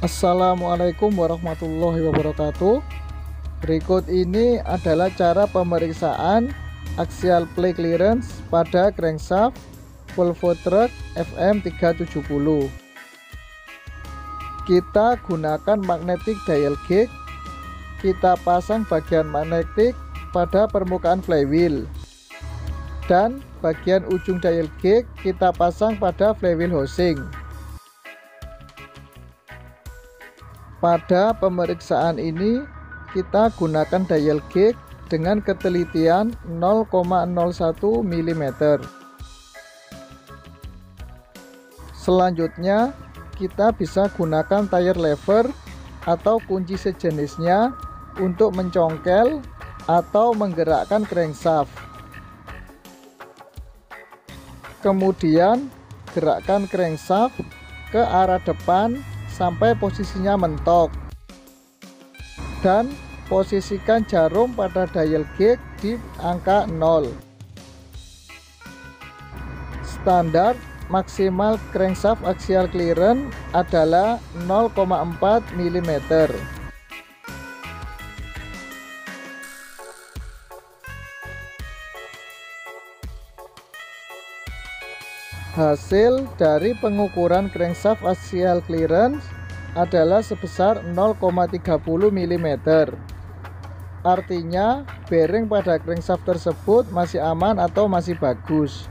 Assalamualaikum warahmatullahi wabarakatuh. Berikut ini adalah cara pemeriksaan axial plate clearance pada crankshaft Volvo Truck FM370. Kita gunakan magnetic dial gauge. Kita pasang bagian magnetik pada permukaan flywheel, dan bagian ujung dial gauge kita pasang pada flywheel housing. Pada pemeriksaan ini kita gunakan dial gauge dengan ketelitian 0,01 mm. Selanjutnya kita bisa gunakan tire lever atau kunci sejenisnya untuk mencongkel atau menggerakkan crankshaft. Kemudian gerakkan crankshaft ke arah depan sampai posisinya mentok, dan posisikan jarum pada dial gauge di angka 0. Standar maksimal crankshaft axial clearance adalah 0,4 mm. Hasil dari pengukuran crankshaft axial clearance adalah sebesar 0,30 mm. Artinya bearing pada crankshaft tersebut masih aman atau masih bagus.